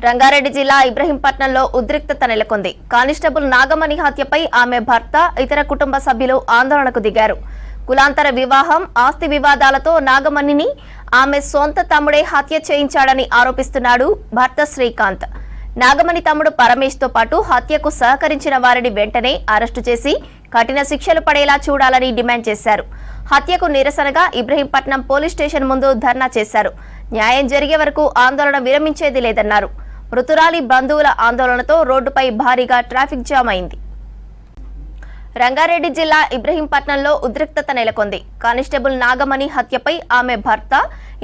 రంగారెడ్డి జిల్లా ఇబ్రహీంపట్నంలో ఉద్రిక్తత నెలకొంది. కానిస్టేబుల్ నాగమణి హత్యపై ఆమె భర్త, ఇతర కుటుంబ సభ్యులు ఆందోళనకు దిగారు. కులాంతర వివాహం, ఆస్తి వివాదాలతో నాగమణిని ఆమె సొంత తమ్ముడే హత్య చేయించాడని ఆరోపిస్తున్నాడు భర్త శ్రీకాంత్. నాగమణి తమ్ముడు పరమేష్ తో పాటు హత్యకు సహకరించిన వారిని వెంటనే అరెస్టు చేసి కఠిన శిక్షలు పడేలా చూడాలని డిమాండ్ చేశారు. హత్యకు నిరసనగా ఇబ్రహీంపట్నం పోలీస్ స్టేషన్ ముందు ధర్నా చేశారు. న్యాయం జరిగే వరకు ఆందోళన విరమించేది లేదన్నారు. మృతురాలి బంధువుల ఆందోళనతో రోడ్డుపై భారీగా ట్రాఫిక్ జామ్ అయింది. రంగారెడ్డి జిల్లా ఇబ్రహీంపట్నంలో ఉద్రిక్తత నెలకొంది. కానిస్టేబుల్ నాగమణి హత్యపై ఆమె భర్త,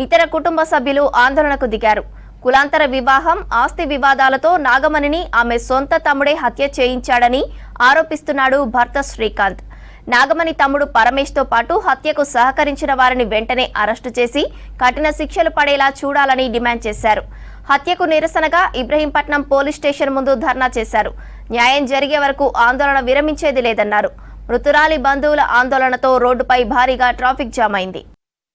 ఇతర కుటుంబ సభ్యులు ఆందోళనకు దిగారు. కులాంతర వివాహం, ఆస్తి వివాదాలతో నాగమణిని ఆమె సొంత తమ్ముడే హత్య చేయించాడని ఆరోపిస్తున్నాడు భర్త శ్రీకాంత్. నాగమణి తమ్ముడు పరమేష్ తో పాటు హత్యకు సహకరించిన వారిని వెంటనే అరెస్టు చేసి కఠిన శిక్షలు పడేలా చూడాలని డిమాండ్ చేశారు. హత్యకు నిరసనగా ఇబ్రహీంపట్నం పోలీస్ స్టేషన్ ముందు ధర్నా చేశారు. న్యాయం జరిగే వరకు ఆందోళన విరమించేది లేదన్నారు. మృతురాలి బంధువుల ఆందోళనతో రోడ్డుపై భారీగా ట్రాఫిక్ జామ్ అయింది.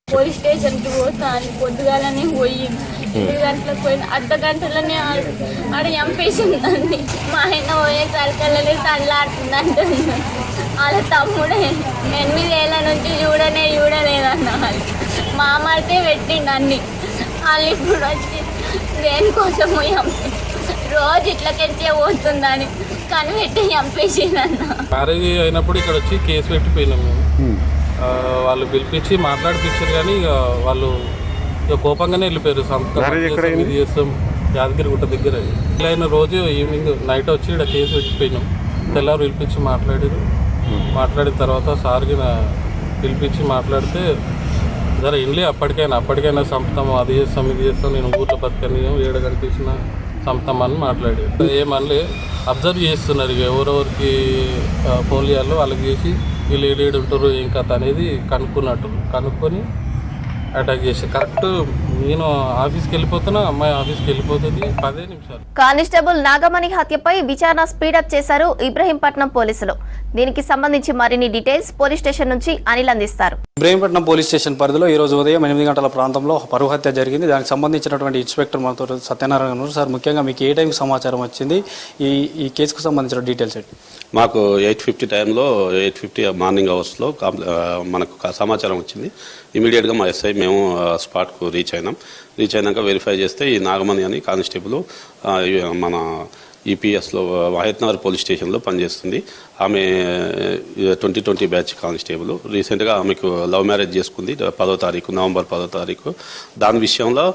పోలీస్ స్టేషన్కి పోతాను, పొద్దుగాలని పోయి 2 గంటలకు పోయిన అర్ధ గంటలోనే ఆడ చంపేసిందండి. మా ఆయన పోయేసరికల్లనే తల్లాడుతుందంటే వాళ్ళ తమ్ముడే 8 ఏళ్ళ నుంచి చూడలేదన్న వాళ్ళు మామడితే పెట్టిండు అన్ని. వాళ్ళు ఇప్పుడు వచ్చి దేనికోసమో రోజు ఇట్లకెంచే పోతుందని కనిపెట్టి చంపేసిందన్న. మ్యారేజ్ అయినప్పుడు ఇక్కడ వచ్చి కేసు పెట్టిపోయినాం మేము. వాళ్ళు పిలిపించి మాట్లాడిపించారు కానీ వాళ్ళు కోపంగానే వెళ్ళిపోయారు. ఇది చేస్తాం యాదగిరిగుట్ట దగ్గర అయిన రోజు ఈవినింగ్ నైట్ వచ్చి ఇక్కడ కేసు పెట్టిపోయినాం. తెల్లారు పిలిపించి మాట్లాడిన తర్వాత సార్కి పిలిపించి మాట్లాడితే జర ఇండ్లే అప్పటికైనా చంపుతాము, అది చేస్తాం ఇది చేస్తాం, నేను ఊర్లో బతకని ఏడ కనిపించిన చంపుతామని మాట్లాడి ఏమనలే. అబ్జర్వ్ చేస్తున్నారు ఎవరెవరికి ఫోన్ చేయాలో వాళ్ళకి చేసి వీళ్ళు ఏడు ఉంటారు ఏం కథ అనేది కనుక్కొని అటాక్ చేసి కరెక్ట్ నేను ఆఫీస్కి వెళ్ళిపోతున్నా, అమ్మాయి ఆఫీస్కి వెళ్ళిపోతుంది 10 నిమిషాలు. కానిస్టేబుల్ నాగమణి హత్యపై విచారణ స్పీడప్ చేశారు ఇబ్రహీంపట్నం పోలీసులు. దీనికి సంబంధించి మరిన్ని డీటెయిల్స్ పోలీస్ స్టేషన్ నుంచి అనిల్ అందిస్తారు. ఇబ్రహీంపట్నం పోలీస్ స్టేషన్ పరిధిలో ఈ రోజు ఉదయం 8 గంటల ప్రాంతంలో పరువు హత్య జరిగింది. దానికి సంబంధించినటువంటి ఇన్స్పెక్టర్ మనతో సత్యనారాయణ గారు. సార్, ముఖ్యంగా మీకు ఏ టైంకి సమాచారం వచ్చింది, ఈ కేసుకు సంబంధించిన డీటెయిల్స్ ఏంటి? మాకు 8:50 టైంలో 8:50 మార్నింగ్ అవర్స్లో మనకు సమాచారం వచ్చింది. ఇమీడియట్గా మా ఎస్ఐ మేము స్పాట్కు రీచ్ అయినాక వెరిఫై చేస్తే ఈ నాగమణి అని కానిస్టేబుల్ మన ఈపీఎస్లో వాహిద్నగర్ పోలీస్ స్టేషన్లో పనిచేస్తుంది. ఆమె 2020 బ్యాచ్ కానిస్టేబుల్. రీసెంట్గా ఆమెకు లవ్ మ్యారేజ్ చేసుకుంది 10వ తారీఖు, నవంబర్ 10వ తారీఖు. దాని విషయంలో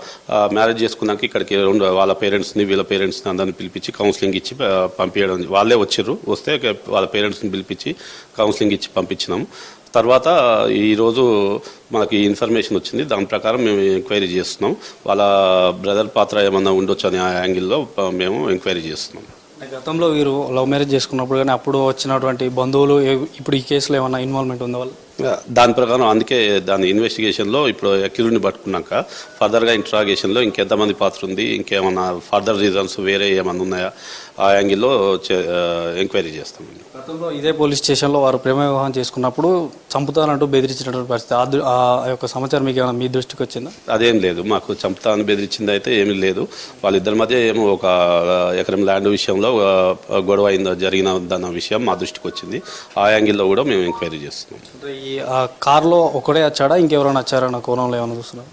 మ్యారేజ్ చేసుకున్నాక ఇక్కడికి వాళ్ళ పేరెంట్స్ని వీళ్ళ పేరెంట్స్ని అందరిని పిలిపించి కౌన్సిలింగ్ ఇచ్చి పంపించడం. వాళ్ళే వస్తే వాళ్ళ పేరెంట్స్ని పిలిపించి కౌన్సిలింగ్ ఇచ్చి పంపించినాము. తర్వాత ఈరోజు మనకి ఇన్ఫర్మేషన్ వచ్చింది. దాని ప్రకారం మేము ఎంక్వైరీ చేస్తున్నాం. వాళ్ళ బ్రదర్ పాత్ర ఏమన్నా ఉండొచ్చు అనే యాంగిల్లో మేము ఎంక్వైరీ చేస్తున్నాం. గతంలో వీరు లవ్ మ్యారేజ్ చేసుకున్నప్పుడు కానీ అప్పుడు వచ్చినటువంటి బంధువులు ఇప్పుడు ఈ కేసులో ఏమన్నా ఇన్వాల్వ్మెంట్ ఉందా వాళ్ళు? దాని ప్రకారం అందుకే దాని ఇన్వెస్టిగేషన్లో ఇప్పుడు అక్యూజ్ని పట్టుకున్నాక ఫర్దర్గా ఇంట్రాగేషన్లో ఇంకెంతమంది పాత్ర ఉంది, ఇంకేమన్నా ఫర్దర్ రీజన్స్ వేరే ఏమన్నా ఉన్నాయా ఆ యాంగిల్లో ఎంక్వైరీ చేస్తామండి. గతంలో ఇదే పోలీస్ స్టేషన్లో వారు ప్రేమ వివాహం చేసుకున్నప్పుడు చంపుతానంటూ బెదిరించినటువంటి పరిస్థితి, ఆ యొక్క సమాచారం మీకు ఏమైనా మీ దృష్టికి వచ్చిందా? అదేం లేదు, మాకు చంపుతానని బెదిరించింది అయితే ఏమీ లేదు. వాళ్ళిద్దరి మధ్య ఏమో ఒక ఎకరం ల్యాండ్ విషయంలో గొడవ జరిగినదన్న విషయం మా దృష్టికి వచ్చింది. ఆ యాంగిల్లో కూడా మేము ఎంక్వైరీ చేస్తున్నాం. ఈ కార్లో ఒకడే వచ్చాడా, ఇంకెవరైనా వచ్చారన్న కోణంలో ఏమైనా చూస్తున్నారు?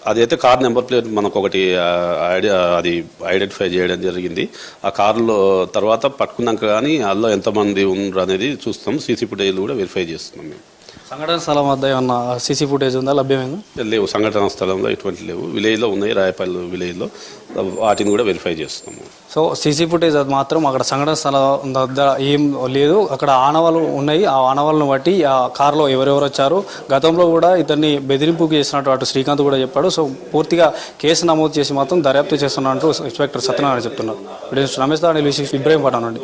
అదైతే కార్ నెంబర్ ప్లేట్ మనకు ఒకటి అది ఐడెంటిఫై చేయడం జరిగింది. ఆ కారులో తర్వాత పట్టుకున్నాక కానీ అందులో ఎంతమంది ఉన్నారు అనేది చూస్తాం. సీసీ ఫుటేజ్ కూడా వెరిఫై చేస్తున్నాం. మేము సంఘటన స్థలం వద్ద ఏమన్నా సీసీ ఫుటేజ్ ఉందా, లభ్యమైందా? లేవు, సంఘటన స్థలంలో ఎటువంటి లేవు. విలేజ్లో ఉన్నాయి, రాయపల్లి విలేజ్లో, వాటిని కూడా వెరిఫై చేస్తున్నాము. సో సీసీ ఫుటేజ్ అది మాత్రం అక్కడ సంఘటన స్థలం దగ్గర ఏం లేదు, అక్కడ ఆనవాళ్ళు ఉన్నాయి. ఆ ఆనవాళ్ళను బట్టి ఆ కారులో ఎవరెవరు వచ్చారు, గతంలో కూడా ఇతన్ని బెదిరింపుకి చేసినట్టు అటు శ్రీకాంత్ కూడా చెప్పాడు. సో పూర్తిగా కేసు నమోదు చేసి మాత్రం దర్యాప్తు చేస్తున్నట్టు ఇన్స్పెక్టర్ సత్యనారాయణ చెప్తున్నారు. రమేష్ దాని ఇబ్రహీంపట్నం నుండి.